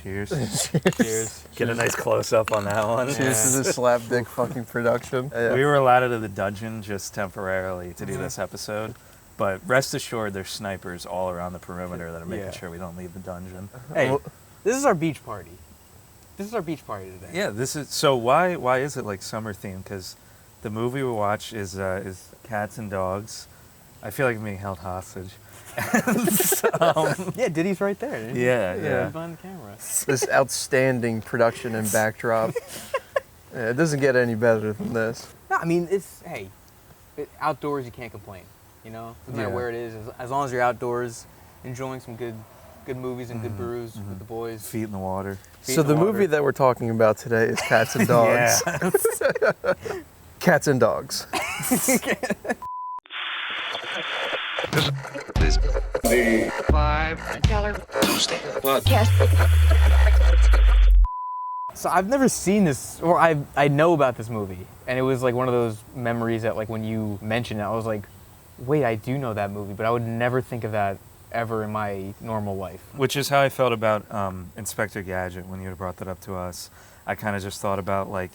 Cheers. Cheers. Get a nice close-up on that one. Cheers to this slapdick fucking production. Yeah. We were allowed out of the dungeon just temporarily to do this episode, but rest assured there's snipers all around the perimeter that are making sure we don't leave the dungeon. Hey, this is our beach party. This is our beach party today. Yeah, this is so. Why is it like summer themed? Because the movie we watch is Cats and Dogs. I feel like I'm being held hostage. Yeah, Diddy's right there. Yeah. Behind the camera. This outstanding production and backdrop. Yeah, it doesn't get any better than this. No, I mean, outdoors you can't complain. You know, no matter where it is, as long as you're outdoors, enjoying some good movies and good brews with the boys. Feet in the water. So the movie that we're talking about today is Cats and Dogs. Cats and Dogs. This the $5 Tuesday podcast. So I've never seen this, or I know about this movie, and it was like one of those memories that like when you mentioned it, I was like, wait, I do know that movie, but I would never think of that ever in my normal life. Which is how I felt about Inspector Gadget when you had brought that up to us. I kind of just thought about like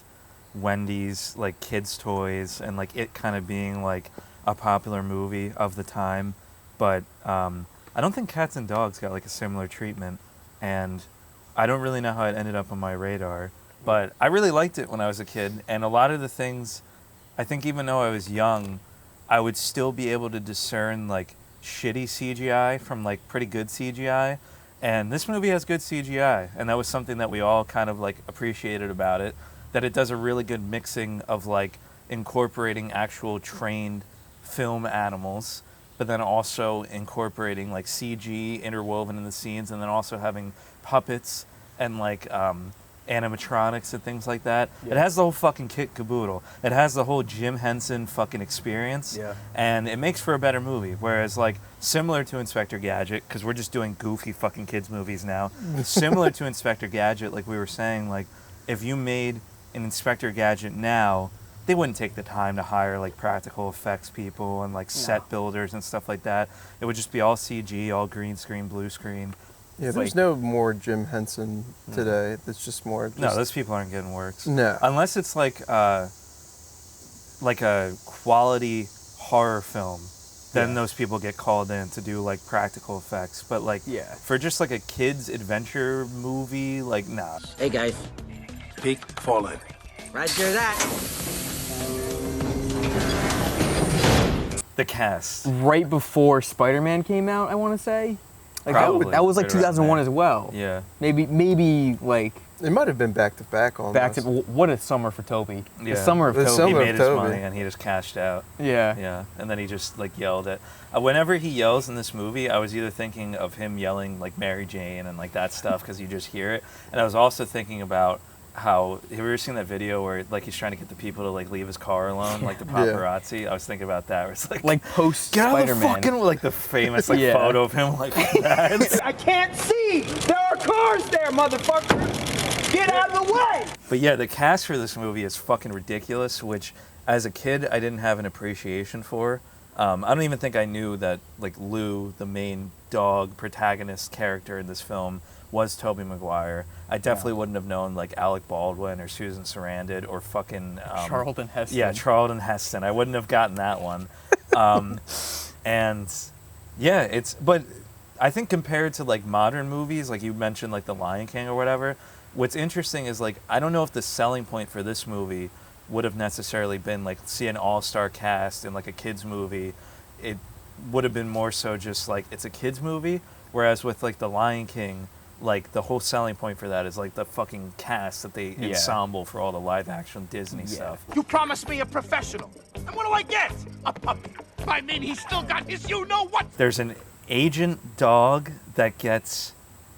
Wendy's like kids' toys and like it kind of being like a popular movie of the time, but I don't think Cats and Dogs got like a similar treatment, and I don't really know how it ended up on my radar, but I really liked it when I was a kid, and a lot of the things, I think even though I was young, I would still be able to discern like shitty CGI from like pretty good CGI, and this movie has good CGI, and that was something that we all kind of like appreciated about it, that it does a really good mixing of like incorporating actual trained film animals, but then also incorporating like CG interwoven in the scenes, and then also having puppets and like animatronics and things like that. Yeah. It has the whole fucking kit caboodle. It has the whole Jim Henson fucking experience. Yeah. And it makes for a better movie. Whereas like similar to Inspector Gadget, because we're just doing goofy fucking kids movies now. Similar to Inspector Gadget, like we were saying, like if you made an Inspector Gadget now, they wouldn't take the time to hire like practical effects people and like set builders and stuff like that. It would just be all CG, all green screen, blue screen. Yeah, there's no more Jim Henson today. It's just more. No, those people aren't getting works. No, unless it's like a quality horror film, then those people get called in to do like practical effects. But like for just like a kids adventure movie, like nah. Hey guys. Peak fallen. Roger that. The cast. Right before Spider-Man came out, I want to say. Like Probably. that was like 2001 as well. Yeah. Maybe like. It might have been back to back almost. Back to what a summer for Toby. Yeah. The summer of The Toby. summer He of made his Toby. money and he just cashed out. Yeah. Yeah. And then he just like yelled at. Whenever he yells in this movie, I was either thinking of him yelling like Mary Jane and like that stuff because you just hear it, and I was also thinking about how, have you ever seen that video where like he's trying to get the people to like leave his car alone, like the paparazzi? I was thinking about that, where it's like post get out of the Spider-Man. fucking, like the famous like photo of him like that. I can't see! There are cars there, motherfucker! Get out of the way! But yeah, the cast for this movie is fucking ridiculous, which as a kid I didn't have an appreciation for. I don't even think I knew that like Lou, the main dog protagonist character in this film, was Tobey Maguire. I definitely wouldn't have known like Alec Baldwin or Susan Sarandon or fucking Charlton Heston. Yeah, Charlton Heston. I wouldn't have gotten that one. And yeah, but I think compared to like modern movies, like you mentioned like The Lion King or whatever, what's interesting is like I don't know if the selling point for this movie would have necessarily been like see an all-star cast in like a kids movie. It would have been more so just like it's a kids movie, whereas with like The Lion King, like the whole selling point for that is like the fucking cast that they ensemble for all the live action Disney stuff. You promised me a professional. And what do I get? A puppy. I mean, he's still got his you-know-what. There's an agent dog that gets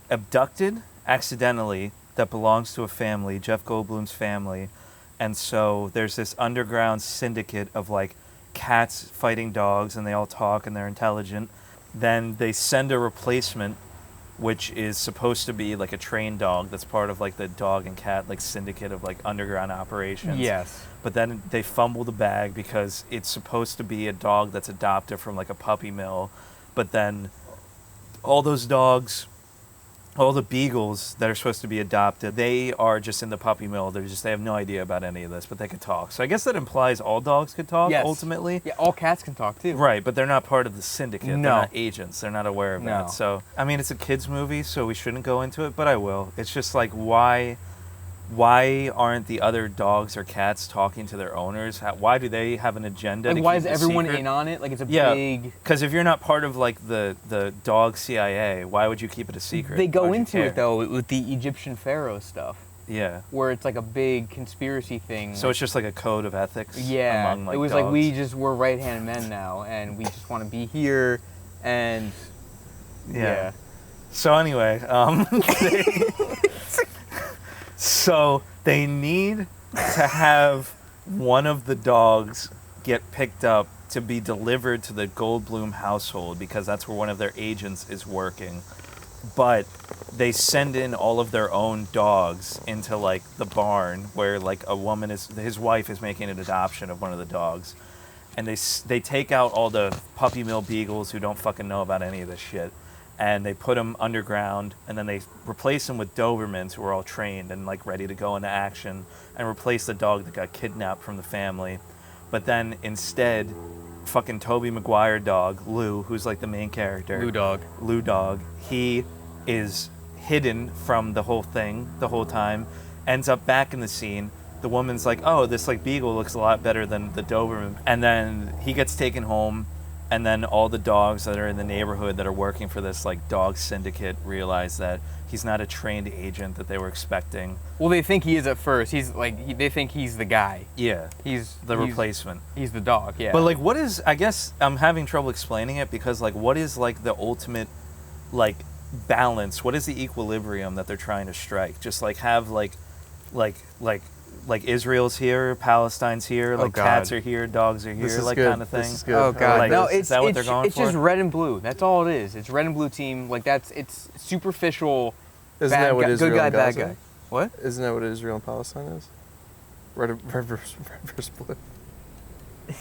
abducted accidentally that belongs to a family, Jeff Goldblum's family. And so there's this underground syndicate of like cats fighting dogs, and they all talk and they're intelligent. Then they send a replacement, which is supposed to be like a trained dog that's part of like the dog and cat like syndicate of like underground operations. Yes. But then they fumble the bag because it's supposed to be a dog that's adopted from like a puppy mill. But then all those dogs all the beagles that are supposed to be adopted, they are just in the puppy mill. They have no idea about any of this, but they could talk. So I guess that implies all dogs could talk, Yes. ultimately. Yeah, all cats can talk too. Right, but they're not part of the syndicate. No. They're not agents. They're not aware of No. that. So, I mean, it's a kid's movie, so we shouldn't go into it, but I will. It's just like, why aren't the other dogs or cats talking to their owners? Why do they have an agenda? Like, to why keep is it everyone secret? in on it? Like, it's a Yeah, big. because if you're not part of like the dog CIA, why would you keep it a secret? They go Why would you into care? it though with the Egyptian pharaoh stuff, Yeah. where it's like a big conspiracy thing. So it's just like a code of ethics. yeah, Among, like, it was dogs. like we're right hand men now, and we just want to be here, and yeah. So anyway, so they need to have one of the dogs get picked up to be delivered to the Goldblum household because that's where one of their agents is working. But they send in all of their own dogs into like the barn where like his wife is making an adoption of one of the dogs. And they take out all the puppy mill beagles who don't fucking know about any of this shit. And they put them underground, and then they replace them with Dobermans who are all trained and like ready to go into action, and replace the dog that got kidnapped from the family. But then instead, fucking Tobey Maguire dog, Lou, who's like the main character. Lou Dog. He is hidden from the whole thing the whole time, ends up back in the scene. The woman's like, oh, this like beagle looks a lot better than the Doberman. And then he gets taken home. And then all the dogs that are in the neighborhood that are working for this like dog syndicate realize that he's not a trained agent that they were expecting. Well, they think he is at first. He's like they think he's the guy. Yeah, He's the replacement. He's the dog. Yeah. But like, what is? I guess I'm having trouble explaining it because like, what is like the ultimate like balance? What is the equilibrium that they're trying to strike? Just like have like Israel's here, Palestine's here, like God. cats are here, dogs are here, This is like good. kind of thing. This is good. Oh I god, like no! this. It's Is that what they're going it's for? just red and blue. That's all it is. It's red and blue team. Like it's superficial. Isn't bad that what guy, Israel good guy, and bad Gaza? guy. What? Isn't that what Israel and Palestine is? Red versus blue.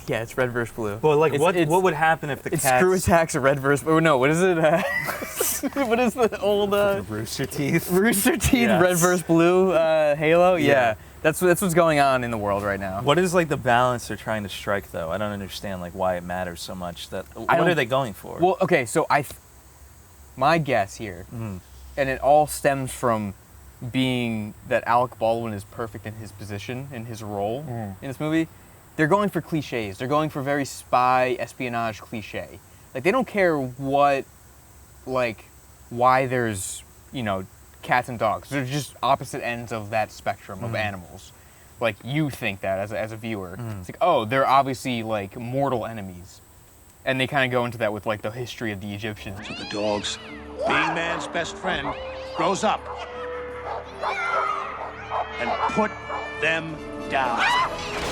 Yeah, it's red versus blue. Well, like It's- what would happen if the It's cats screw attacks red versus. Oh no! What is it? What is the old Rooster Teeth? Rooster Teeth Yes. red versus blue Halo? Yeah. Yeah. That's what's going on in the world right now. What is like the balance they're trying to strike though? I don't understand like why it matters so much. What don't- are they going for? Well, okay, so my guess here, and it all stems from being that Alec Baldwin is perfect in his position, in his role in this movie. They're going for cliches. They're going for very spy espionage cliche. Like they don't care what, like, why there's cats and dogs. They're just opposite ends of that spectrum of animals. Like you think that as a viewer, it's like, oh, they're obviously like mortal enemies, and they kind of go into that with like the history of the Egyptians. The dogs, being man's best friend, grows up. And put them down.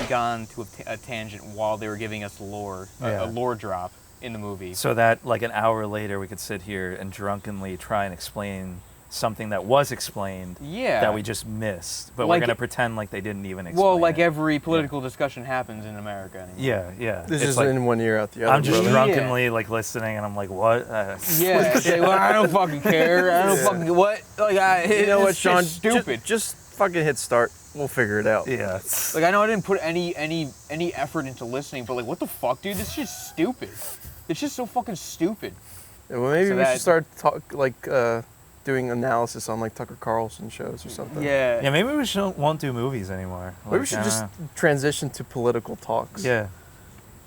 Gone to a tangent while they were giving us lore, Yeah. a lore drop in the movie. So that like an hour later we could sit here and drunkenly try and explain something that was explained Yeah. that we just missed, but Like- we're gonna pretend like they didn't even explain. Well, like it. every political discussion happens in America anymore. Yeah. This It's is like, in one ear out the other. I'm just brother. drunkenly like listening, and I'm like, what? Yeah, say, well, I don't fucking care. I don't fucking what. Like, You know what, it's Sean? just stupid. Just fucking hit start. We'll figure it out. Yeah. Like I know I didn't put any effort into listening, but like, what the fuck, dude? This shit's stupid. It's just so fucking stupid. Yeah, well, maybe So we that- should start doing analysis on like Tucker Carlson shows or something. Yeah. Yeah, maybe we won't do movies anymore. Maybe we Like, should I just don't know. transition to political talks. Yeah.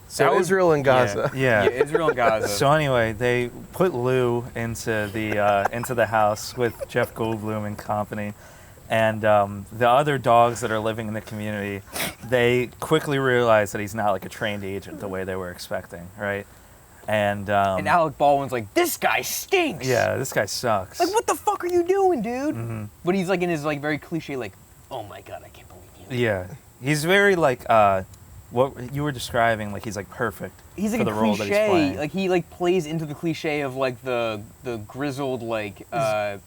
So That would- Israel and Gaza. Yeah. Israel and Gaza. So anyway, they put Lou into the house with Jeff Goldblum and company, and the other dogs that are living in the community, they quickly realize that he's not like a trained agent the way they were expecting, right? And and Alec Baldwin's like, this guy stinks. yeah, this guy sucks. Like, what the fuck are you doing, dude? But he's like in his like very cliche, like, oh my god, I can't believe you. Yeah, he's very like what you were describing, like he's like perfect. He's like for a the role that he's cliche. playing. Like he like plays into the cliche of like the grizzled like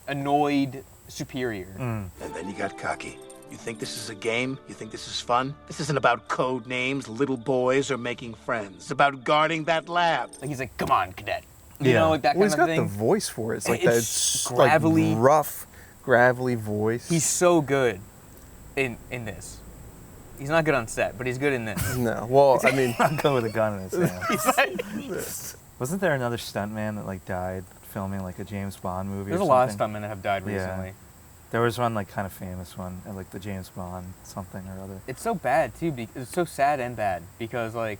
annoyed superior. And then you got cocky. You think this is a game? You think this is fun? This isn't about code names, little boys, or making friends. It's about guarding that lab. Like he's like, come on, cadet. You Yeah. know, like that Well, kind he's of got thing. the voice for it. It's like It's that gravelly. like rough, gravelly voice. He's so good in this. He's not good on set, but he's good in this. no. Well, I mean, I'll go with a gun in his hand. He's like, Wasn't there another stuntman that like died filming like a James Bond movie? there's or a lot of something? stuntmen that have died Yeah. recently. There was one like kind of famous one, like the James Bond something or other. It's so bad too. It's so sad and bad because like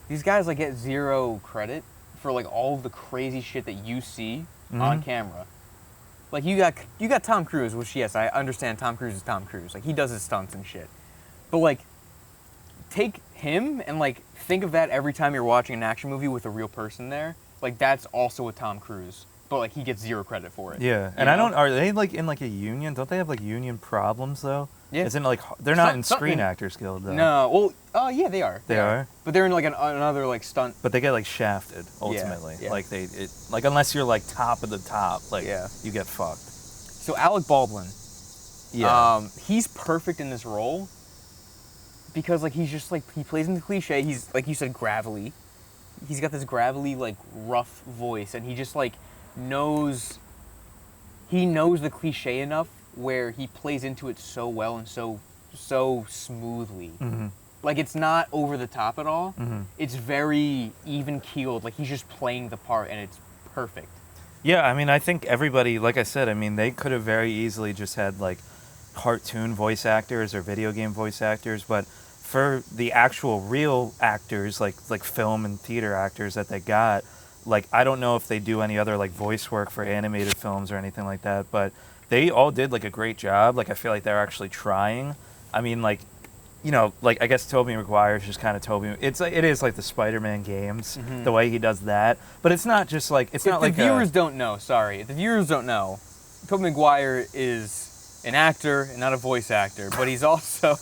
these guys like get zero credit for like all of the crazy shit that you see on camera. Like you got Tom Cruise, which yes, I understand Tom Cruise is Tom Cruise. Like he does his stunts and shit. But like take him and like think of that every time you're watching an action movie with a real person there. Like that's also a Tom Cruise. But like he gets zero credit for it. Yeah, and You I don't. know? Are they like in like a union? Don't they have like union problems though? Yeah. Isn't it like they're not in Stunt- Screen stuntmen. Actors Guild though? No, well, yeah, they are. They are? But they're in like another like stunt. But they get like shafted ultimately. yeah. Like like unless you're like top of the top, like Yeah. you get fucked. So Alec Baldwin, Yeah. he's perfect in this role because like he's just like he plays in the cliche. He's like you said, gravelly. He's got this gravelly like rough voice, and he just like knows. He knows the cliche enough where he plays into it so well and so smoothly. Mm-hmm. Like it's not over the top at all. Mm-hmm. It's very even keeled. Like he's just playing the part, and it's perfect. Yeah, I mean, I think everybody, like I said, I mean, they could have very easily just had like cartoon voice actors or video game voice actors, but for the actual real actors, like film and theater actors that they got, like I don't know if they do any other like voice work for animated films or anything like that, but they all did like a great job. Like I feel like they're actually trying. I mean, like, you know, like I guess Tobey Maguire is just kind of Tobey. It is like the Spider-Man games, the way he does that. But it's not just like it's If not the like viewers don't know, if the viewers don't know, Tobey Maguire is an actor and not a voice actor, but he's also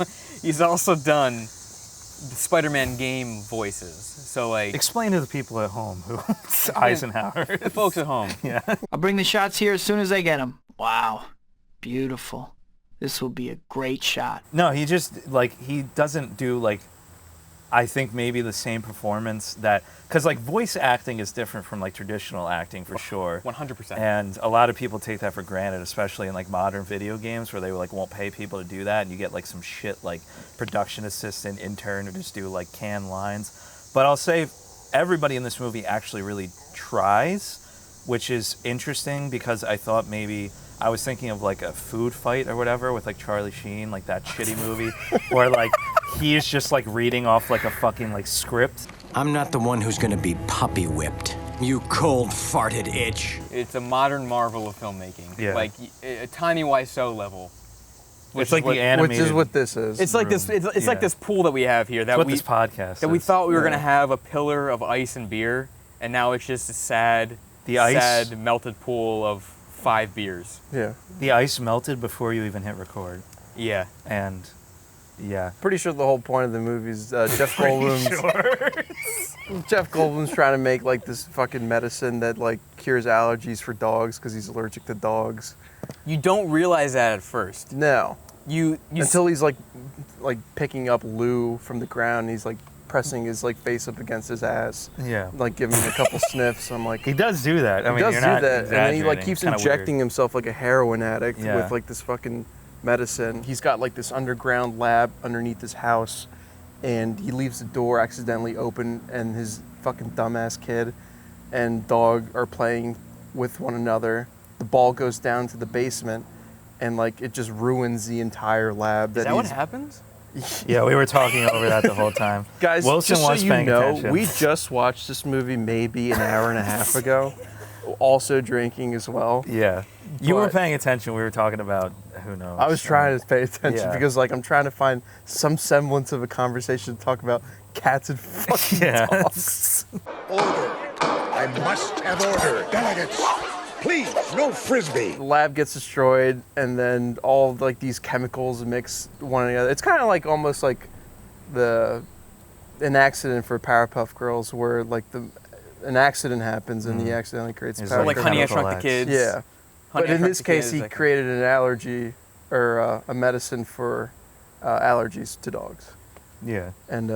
done the Spider-Man game voices. So like Explain to the people at home who Eisenhower. the folks at home. Yeah. I'll bring the shots here as soon as I get them. Wow. Beautiful. This will be a great shot. No, he just like he doesn't do like I think maybe the same performance that because like voice acting is different from like traditional acting for sure. 100%. And a lot of people take that for granted, especially in like modern video games where they like won't pay people to do that, and you get like some shit like production assistant intern who just do like canned lines. But I'll say everybody in this movie actually really tries, which is interesting because I thought maybe I was thinking of like a food fight or whatever with like Charlie Sheen, like that shitty movie where like he's just like reading off like a fucking like script. I'm not the one who's gonna be puppy whipped. You cold farted itch. It's a modern marvel of filmmaking. Yeah. Like a tiny Wiseau level. It's like the animated. which is what this is. It's like this. It's like Yeah. this pool that we have here that It's what we this podcast that we is. thought we were Yeah. gonna have a pillar of ice and beer, and now it's just a sad, The ice- sad melted pool of 5 beers. Yeah. The ice melted before you even hit record, Yeah. and yeah. Pretty sure the whole point of the movie is Jeff Goldblum's. Jeff Goldblum's trying to make like this fucking medicine that like cures allergies for dogs because he's allergic to dogs. You don't realize that at first. No. You Until he's like picking up Lou from the ground. And he's like pressing his like face up against his ass, Yeah. like giving him a couple sniffs. I'm like, He does do that. I he mean, does you're do not that, and then he like exaggerating. keeps It's kinda injecting weird. himself like a heroin addict Yeah. with like this fucking medicine. He's got like this underground lab underneath his house, and he leaves the door accidentally open, and his fucking dumbass kid and dog are playing with one another. The ball goes down to the basement, and like it just ruins the entire lab. Is that what he's- happens? Yeah, we were talking over that the whole time. Guys, Wilson just so was you paying know, attention. we just watched this movie maybe an hour and a half ago, also drinking as well. Yeah. You were But- paying attention. We were talking about who knows. I was trying to pay attention Yeah. because like I'm trying to find some semblance of a conversation to talk about cats and fucking Yeah. dogs. Order. I must have order. Delegates, please, no frisbee. The lab gets destroyed, and then all like these chemicals mix one another. It's kind of like almost like an accident for Powerpuff Girls, where like an accident happens and he accidentally creates It's Powerpuff Like Like Honey, I Girls. Shrunk the chemical Kids. Yeah. Honey, But I in Shrunk this the case, Kids, he like- created an allergy or a medicine for allergies to dogs. Yeah. And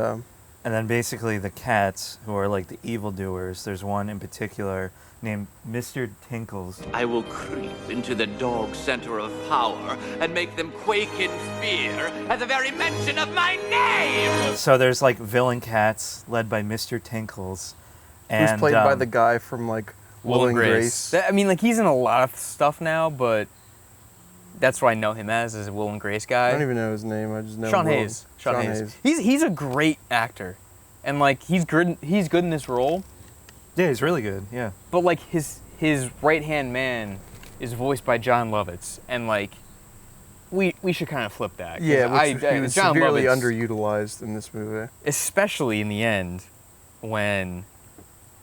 And then basically the cats, who are like the evildoers, there's one in particular named Mr. Tinkles. I will creep into the dog's center of power and make them quake in fear at the very mention of my name! So there's like villain cats led by Mr. Tinkles. And, Who's played by the guy from like Will and Grace. I mean, like, he's in a lot of stuff now, but that's what I know him as a Will and Grace guy. I don't even know his name. I just know Sean Will. Hayes. Sean Hayes. He's a great actor, and like he's good in this role. Yeah, he's really good. Yeah. But like his right hand man is voiced by John Lovitz, and like we should kind of flip that. Yeah, he was John severely Lovitz, underutilized in this movie. especially in the end when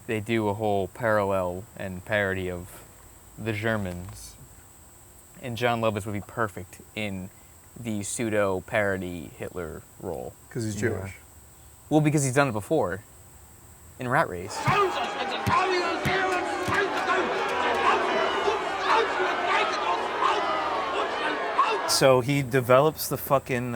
they do a whole parallel and parody of the Germans. And John Lovitz would be perfect in the pseudo-parody Hitler role. Because he's Jewish. Well, because he's done it before in Rat Race. So he develops the fucking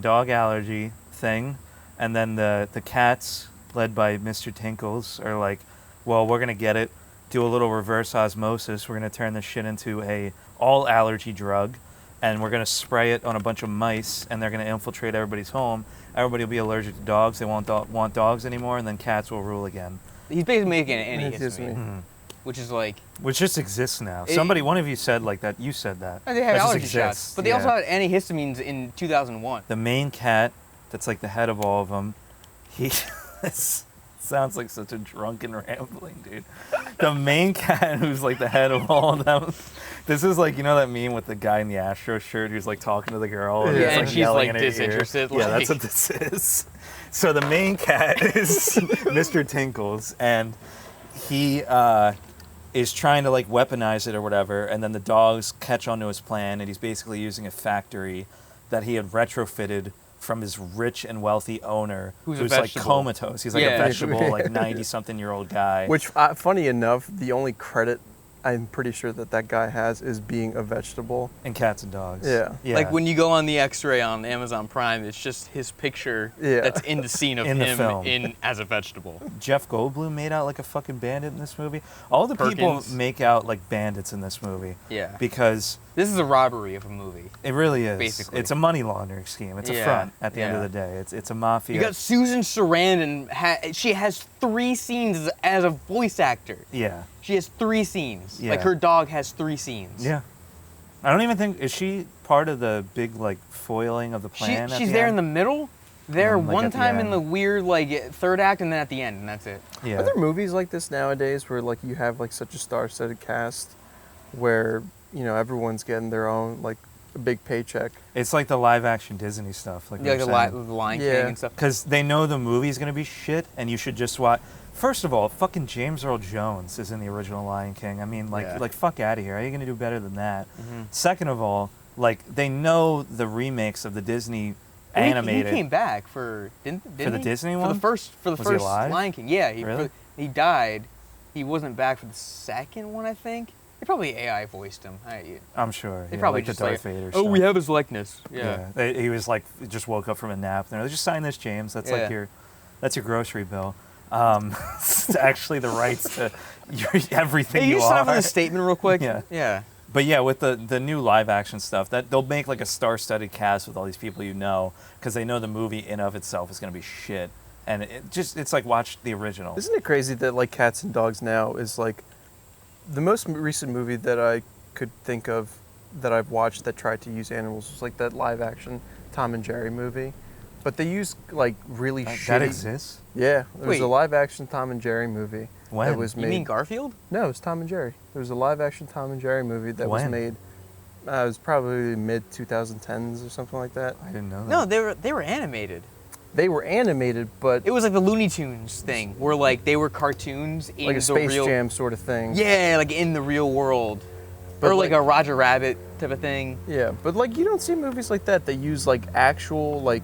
dog allergy thing, and then the cats, led by Mr. Tinkles, are like, well, we're gonna get it, do a little reverse osmosis. We're gonna turn this shit into a all allergy drug, and we're gonna spray it on a bunch of mice, and they're gonna infiltrate everybody's home. Everybody will be allergic to dogs. They won't want dogs anymore, and then cats will rule again. He's basically making an antihistamine, Mm-hmm. which is like... Which just exists now. It- one of you said like that. You said that. They have That just allergy shots, exists, but they yeah. also had antihistamines in 2001. The main cat, that's like the head of all of them, he this sounds like such a drunken rambling dude. The main cat, who's like the head of all of them, this is like, you know that meme with the guy in the Astro shirt who's like talking to the girl and, Yeah, he's, and she's, yelling like, in her ear? disinterested, Yeah, that's like- what this is. So the main cat is Mr. Tinkles, and he is trying to like weaponize it or whatever, and then the dogs catch onto his plan, and he's basically using a factory that he had retrofitted from his rich and wealthy owner, Who's a like vegetable. comatose. He's like a Yeah. vegetable, like 90-something-year-old guy. Which, funny enough, the only credit I'm pretty sure that guy has is being a vegetable. And cats and dogs. Yeah. Like when you go on the X-ray on Amazon Prime, it's just his picture Yeah. that's in the scene of In the him film. as a vegetable. Jeff Goldblum made out like a fucking bandit in this movie. All the people Perkins. make out like bandits in this movie. Yeah. Because This is a robbery of a movie. it really is. Basically. It's a money laundering scheme. It's a Yeah, front at the end yeah. of the day. It's a mafia. You got Susan Sarandon. She has 3 scenes as a voice actor. Yeah. She has 3 scenes. Yeah. Like her dog has 3 scenes. Yeah. I don't even think, is she part of the big like foiling of the plan? She's there in the middle. There And, like, one at the time in end. the weird like third act, and then at the end, and that's it. Yeah. Are there movies like this nowadays where like you have like such a star-studded cast where, you know, everyone's getting their own like a big paycheck? It's like the live action Disney stuff. Like Yeah, like the Lion King Yeah. and stuff. Because they know the movie's going to be shit, and you should just watch. First of all, fucking James Earl Jones is in the original Lion King. I mean, like, Yeah. like fuck out of here. How are you going to do better than that? Mm-hmm. Second of all, like, they know the remakes of the Disney animated. He came back for didn't For the he? Disney For one? the first Was he first alive? Lion King. Yeah, Really? he died. He wasn't back for the second one, I think. They probably AI voiced him. I'm sure. They yeah, probably like just the Darth like, Vader oh, stuff. we have his likeness. Yeah. He was like, just woke up from a nap. And they're like, just sign this, James. That's like Yeah. that's your grocery bill. It's actually the rights to everything Hey, you you just sign off are. on this statement real quick. Yeah. Yeah. But yeah, with the new live action stuff, that they'll make like a star-studded cast with all these people you know, because they know the movie in of itself is going to be shit, and it's like watch the original. Isn't it crazy that like Cats and Dogs now is like the most recent movie that I could think of that I've watched that tried to use animals was like that live action Tom and Jerry movie, but they used like really shitty. That exists? Yeah, there was Wait. a live action Tom and Jerry movie When? that was made. You mean Garfield? No, it was Tom and Jerry. There was a live action Tom and Jerry movie that was When? made. It was probably mid 2010s or something like that. I didn't know that. No, they were animated. They were animated, but It was like the Looney Tunes thing, where like they were cartoons in like a the Space real. Jam sort of thing. Yeah, like in the real world, But or like like- a Roger Rabbit type of thing. Yeah, but like you don't see movies like that that use like actual like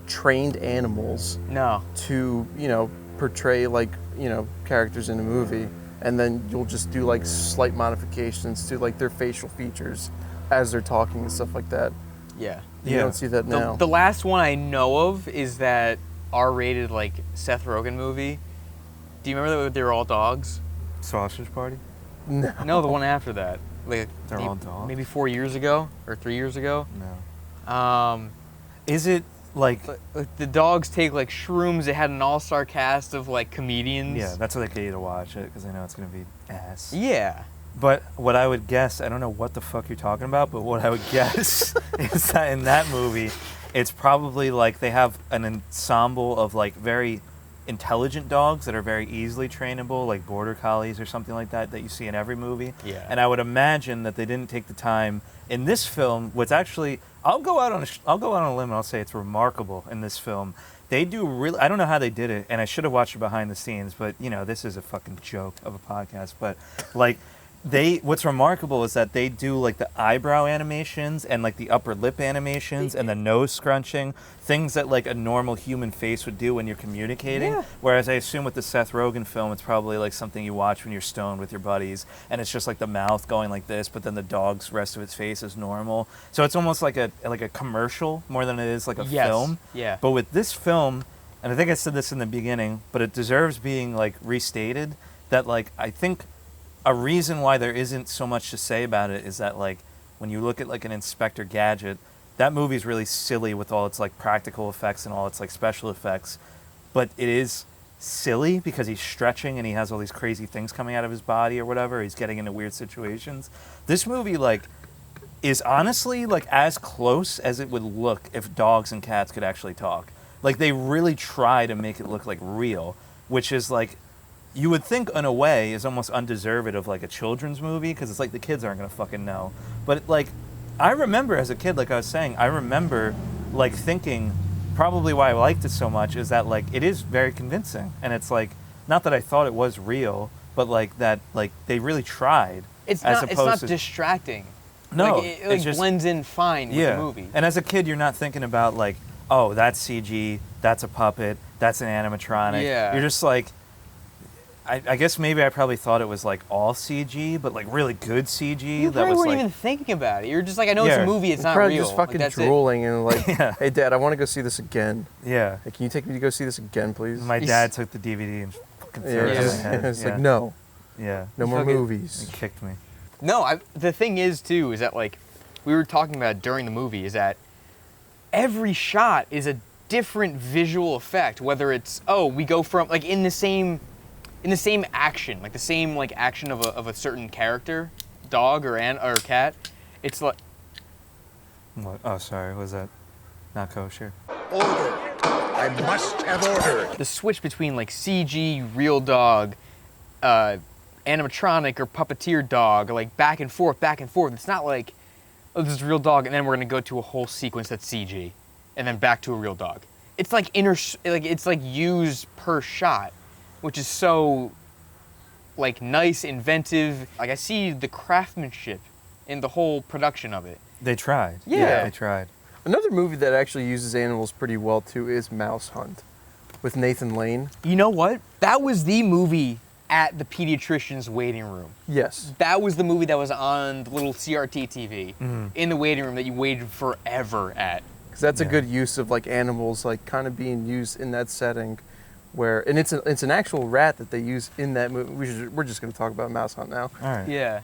trained animals No. to, you know, portray like, you know, characters in a movie, and then you'll just do like slight modifications to like their facial features as they're talking and stuff like that. Yeah. You Yeah. don't see that now. The last one I know of is that R-rated like Seth Rogen movie. Do you remember that they were all dogs? Sausage Party? No, the one after that. Like They're all dogs? Maybe 4 years ago or 3 years ago. No. Is it like... The dogs take like shrooms. They had an all-star cast of like comedians. Yeah, that's what they get you to watch it, because they know it's going to be ass. Yeah. But what I would guess, I don't know what the fuck you're talking about, but what I would guess is that in that movie, it's probably like they have an ensemble of like very intelligent dogs that are very easily trainable, like border collies or something like that you see in every movie. Yeah. And I would imagine that they didn't take the time in this film. What's actually, I'll go out on a limb and I'll say it's remarkable in this film. They do really, I don't know how they did it, and I should have watched it behind the scenes, but you know, this is a fucking joke of a podcast, but like, what's remarkable is that they do like the eyebrow animations and like the upper lip animations and the nose scrunching, things that like a normal human face would do when you're communicating. Yeah. Whereas I assume with the Seth Rogen film, it's probably like something you watch when you're stoned with your buddies, and it's just like the mouth going like this, but then the dog's rest of its face is normal. So it's almost like a commercial more than it is like a film. Yeah. But with this film, and I think I said this in the beginning, but it deserves being like restated, that like I think a reason why there isn't so much to say about it is that like when you look at like an Inspector Gadget, that movie's really silly with all its like practical effects and all its like special effects, but it is silly because he's stretching and he has all these crazy things coming out of his body or whatever. He's getting into weird situations. This movie like is honestly like as close as it would look if dogs and cats could actually talk. Like they really try to make it look like real, which is like, you would think in a way is almost undeserved of like a children's movie, because it's like the kids aren't gonna fucking know. But like, I remember as a kid, like I was saying, I remember like thinking probably why I liked it so much is that like it is very convincing, and it's like not that I thought it was real, but like that like they really tried. It's as not. It's opposed not to, distracting. No, like, it like just blends in fine with the movie. And as a kid, you're not thinking about like, oh, that's CG, that's a puppet, that's an animatronic. Yeah. You're just like, I guess maybe I probably thought it was like all CG, but like really good CG. You that probably was weren't like, even thinking about it. You're just like, I know it's Yeah. a movie. It's not probably real. just fucking like, that's drooling and like, Yeah. hey Dad, I want to go see this again. yeah. Hey, can you take me to go see this again, please? My dad took the DVD and fucking threw it Yeah. at my head. It's yeah. like no Yeah. more fucking- movies. He kicked me. No, the thing is too is that like we were talking about during the movie is that every shot is a different visual effect. Whether it's we go from like in the same action, like the same like action of a certain character, dog or cat. It's like What? Oh, sorry. Was that not kosher? Order. I must have order. the switch between like CG, real dog, animatronic or puppeteer dog, like back and forth. It's not like, oh, this is a real dog, and then we're gonna go to a whole sequence that's CG, and then back to a real dog. It's like it's like used per shot, which is so like nice, inventive. Like I see the craftsmanship in the whole production of it. They tried. Yeah. They tried. Another movie that actually uses animals pretty well too is Mouse Hunt, with Nathan Lane. You know what? That was the movie at the pediatrician's waiting room. Yes. That was the movie that was on the little CRT TV in the waiting room that you waited forever at. Because that's a good use of like animals like kind of being used in that setting, where and it's an actual rat that they use in that movie. We're just going to talk about Mouse Hunt now. All right. Yeah.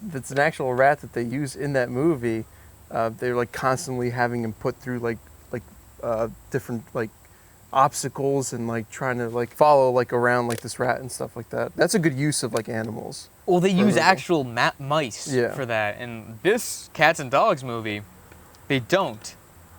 That's an actual rat that they use in that movie. They're like constantly having him put through like different like obstacles and like trying to like follow like around like this rat and stuff like that. That's a good use of like animals. Well, they use the- actual mice Yeah. for that. And this Cats and Dogs movie, they don't.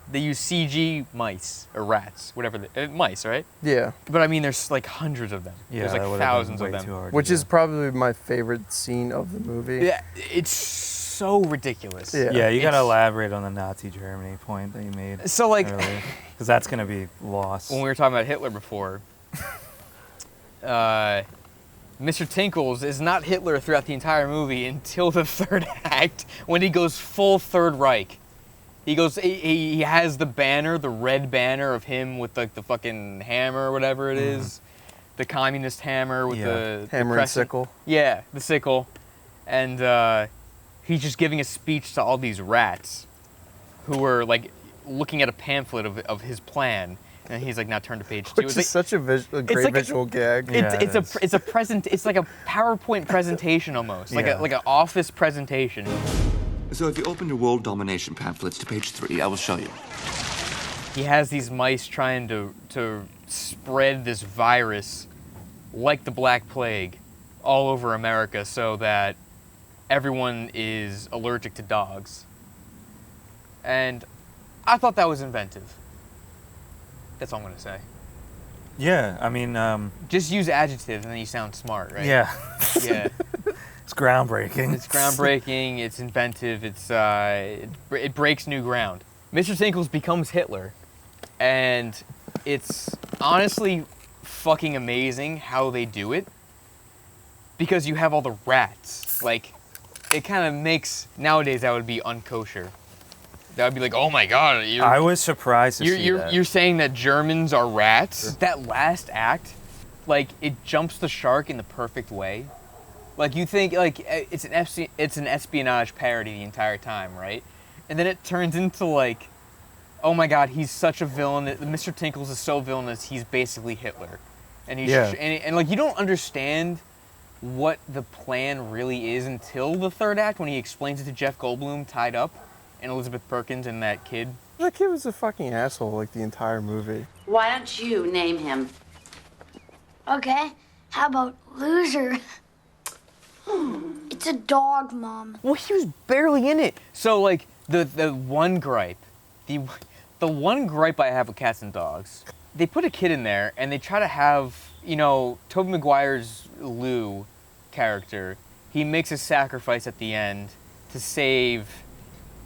They use CG mice or rats, whatever. Mice, right? Yeah, But I mean, there's like hundreds of them. Yeah, there's that like would've been thousands way of them. too hard to which do. is probably my favorite scene of the movie. Yeah, it's so ridiculous. Yeah. Yeah, you got to It's- elaborate on the Nazi Germany point that you made So like, earlier, because that's going to be lost. when we were talking about Hitler before, Mr. Tinkles is not Hitler throughout the entire movie until the third act when he goes full Third Reich. He goes, he has the banner, the red banner of him with like the fucking hammer or whatever it is, the communist hammer with Yeah. the Hammer and crescent. sickle. Yeah, the sickle, and he's just giving a speech to all these rats, who are like looking at a pamphlet of his plan, And he's like, now turn to page 2. Which is such a great like visual gag. It's like a PowerPoint presentation almost, like an office presentation. So if you open your world domination pamphlets to page 3, I will show you. He has these mice trying to spread this virus, like the Black Plague, all over America so that everyone is allergic to dogs. And I thought that was inventive. That's all I'm gonna say. Yeah, I mean, just use adjectives and then you sound smart, right? Yeah. Yeah. It's groundbreaking. It's groundbreaking. It's inventive. It breaks new ground. Mr. Tinkles becomes Hitler, and it's honestly fucking amazing how they do it. Because you have all the rats. Like, it kind of makes nowadays that would be unkosher. That would be like, oh my god. I was surprised to see that. You're saying that Germans are rats? Sure. That last act, like, it jumps the shark in the perfect way. Like, you think, like, it's an espionage parody the entire time, right? And then it turns into, like, oh my god, he's such a villain. Mr. Tinkles is so villainous, he's basically Hitler. And he's and like, you don't understand what the plan really is until the third act when he explains it to Jeff Goldblum tied up and Elizabeth Perkins and that kid. That kid was a fucking asshole like the entire movie. Why don't you name him? Okay, how about Loser? It's a dog, Mom. Well, he was barely in it. So, like, the one gripe, the one gripe I have with cats and dogs, they put a kid in there and they try to have, you know, Tobey Maguire's Lou character, he makes a sacrifice at the end to save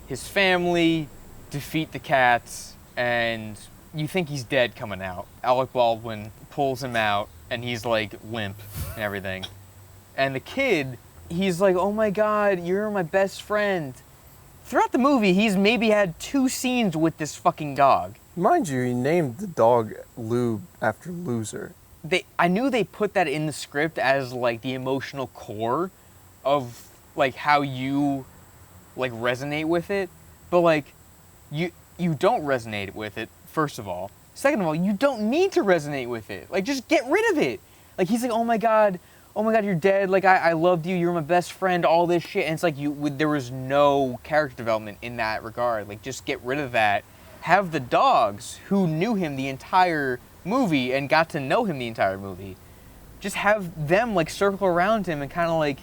his family, defeat the cats, and you think he's dead coming out. Alec Baldwin pulls him out and he's like limp and everything. And the kid, he's like, oh my god, you're my best friend. Throughout the movie, he's maybe had 2 scenes with this fucking dog. Mind you, he named the dog Lou after Loser. I knew they put that in the script as like the emotional core of like how you like resonate with it, but like you don't resonate with it, first of all. Second of all, you don't need to resonate with it. Like, just get rid of it. Like, he's like, oh my god, you're dead. Like, I loved you. You're my best friend. All this shit. And it's like there was no character development in that regard. Like, just get rid of that. Have the dogs who knew him the entire movie and got to know him the entire movie. Just have them like circle around him and kind of like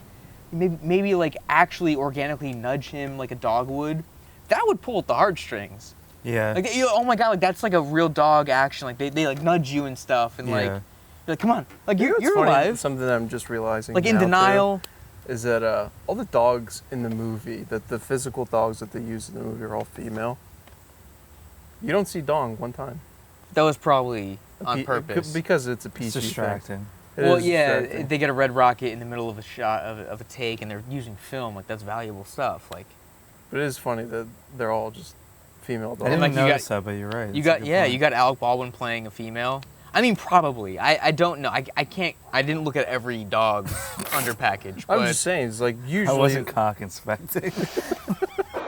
maybe like actually organically nudge him like a dog would. That would pull at the heartstrings. Yeah. Like, oh my god, like that's like a real dog action. Like they like nudge you and stuff and like you're like, come on, like you're funny, alive. Something that I'm just realizing, like in denial, is that all the dogs in the movie, that the physical dogs that they use in the movie are all female. You don't see Dong one time. That was probably on purpose because it's a PG. It's distracting. Well, yeah, they get a red rocket in the middle of a shot of a take, and they're using film. Like, that's valuable stuff. Like, but it is funny that they're all just female dogs. I didn't like, notice that, but you're right. You got Alec Baldwin playing a female. I mean, probably. I don't know. I can't. I didn't look at every dog's under package. I'm just saying, it's like usually. I wasn't cock inspecting.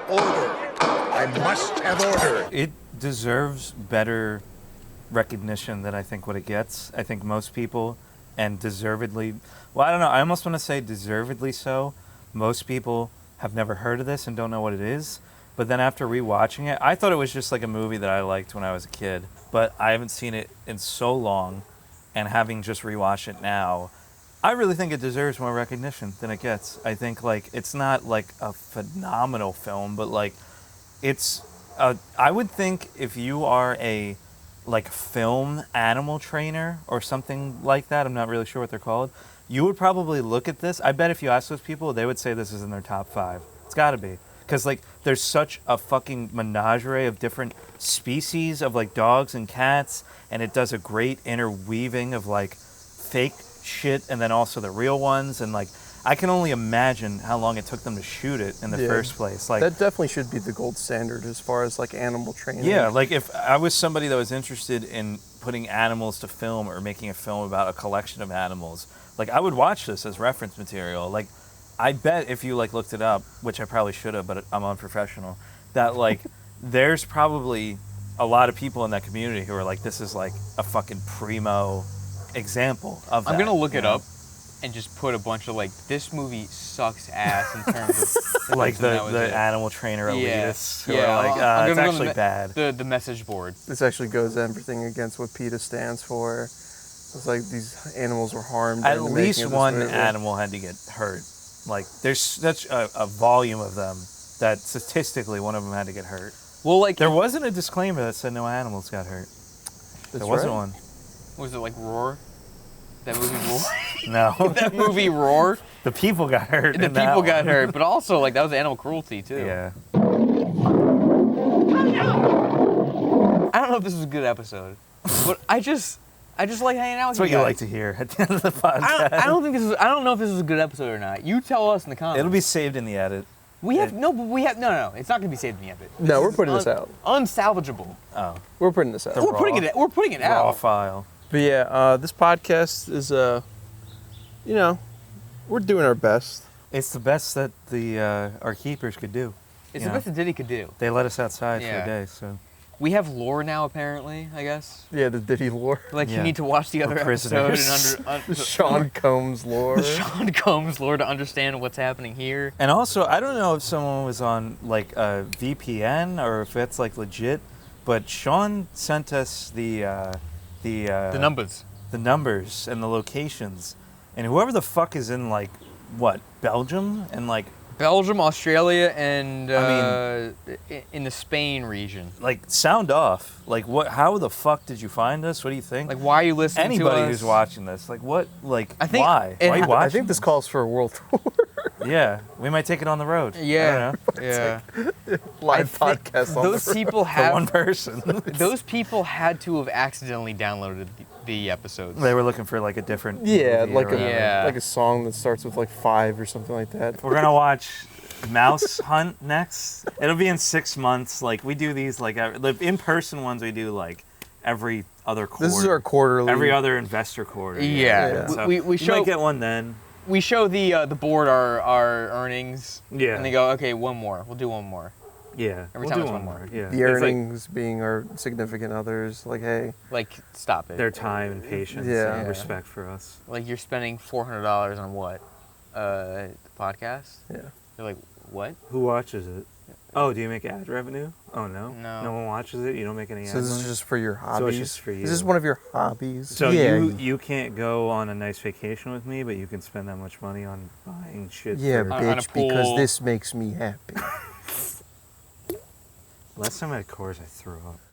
Order. I must have order. It deserves better recognition than I think what it gets. I think most people, and deservedly, well, I don't know, I almost want to say deservedly so, most people have never heard of this and don't know what it is. But then after rewatching it, I thought it was just like a movie that I liked when I was a kid, but I haven't seen it in so long, and having just rewatched it now, I really think it deserves more recognition than it gets. I think like it's not like a phenomenal film, but like it's I would think if you are a like film animal trainer or something like that, I'm not really sure what they're called, you would probably look at this. I bet if you ask those people, they would say this is in their top 5. It's got to be. Because like there's such a fucking menagerie of different species of like dogs and cats, and it does a great interweaving of like fake shit and then also the real ones, and like I can only imagine how long it took them to shoot it in the first place. Like that definitely should be the gold standard as far as like animal training. Yeah, like if I was somebody that was interested in putting animals to film or making a film about a collection of animals, like I would watch this as reference material. Like I bet if you like looked it up, which I probably should have, but I'm unprofessional, that like there's probably a lot of people in that community who are like, this is like a fucking primo example of that. I'm gonna look you it know? up and just put a bunch of like, this movie sucks ass in terms of like that was the it. animal trainer elitists who Yeah, are like, I'm it's gonna go to actually bad. The message board. This actually goes everything against what PETA stands for. It's like these animals were harmed. At in the making least of this one movie. animal had to get hurt. Like, there's such a volume of them that statistically one of them had to get hurt. Well, like There wasn't a disclaimer that said no animals got hurt. There wasn't one. Was it like Roar? That movie Roar? No. That movie Roar? The people got hurt. The in that people got one. hurt, but also like that was animal cruelty too. Yeah. I don't know if this was a good episode, but I just like hanging out with That's what you you guys. like to hear at the end of the podcast. I don't know if this was a good episode or not. You tell us in the comments. It'll be saved in the edit. We have no. It's not gonna be saved in the edit. No, we're putting this out. Unsalvageable. Oh. We're putting this out. We're putting it Raw out. file. But yeah, this podcast is, we're doing our best. It's the best that our keepers could do. It's you the know? best that Diddy could do. They let us outside for Yeah. a day, so. We have lore now, apparently. I guess. Yeah, the Diddy lore. Like Yeah. you need to watch the other We're episode prisoners. and Sean Combs lore. the Sean Combs lore to understand what's happening here. And also, I don't know if someone was on like a VPN or if it's like legit, but Sean sent us the numbers. the numbers and the locations, and whoever the fuck is in like what Belgium and like Belgium, Australia, and I in the Spain region. like sound off. Like what? How the fuck did you find us? What do you think? Like, why are you listening Anybody to us? who's watching this, like what? Like I think why? it Why are you ha- watching? I think this calls for a world tour. Yeah, we might take it on the road. Yeah, I don't know. yeah. Live podcast on Those the road. people For have one person. those people had to have accidentally downloaded the episodes. They were looking for like a different. Yeah, movie or like a whatever. Yeah. like a song that starts with like 5 or something like that. We're gonna watch Mouse Hunt next. It'll be in 6 months. Like we do these like the in-person ones we do like every other quarter. This is our quarterly. Every other investor quarter. Yeah. So We you show might get one then. we show the board our earnings. Yeah. And they go, okay, one more. We'll do one more. Yeah. Every we'll time do it's one one more. more. Yeah. The It's like earnings being our significant others. Like, hey, Like, stop it. their time and patience Yeah. and Yeah. respect for us. Like you're spending $400 on what? The podcast? yeah. You're like, what? Who watches it? Oh, do you make ad revenue? Oh no. No. No one watches it. You don't make any So ad this is money? just for your hobbies. So it's just for you. Is this one of your hobbies? So yeah. you can't go on a nice vacation with me, but you can spend that much money on buying shit. Yeah, for, On a bitch, because pool. this makes me happy. Last time I had Coors, I threw up.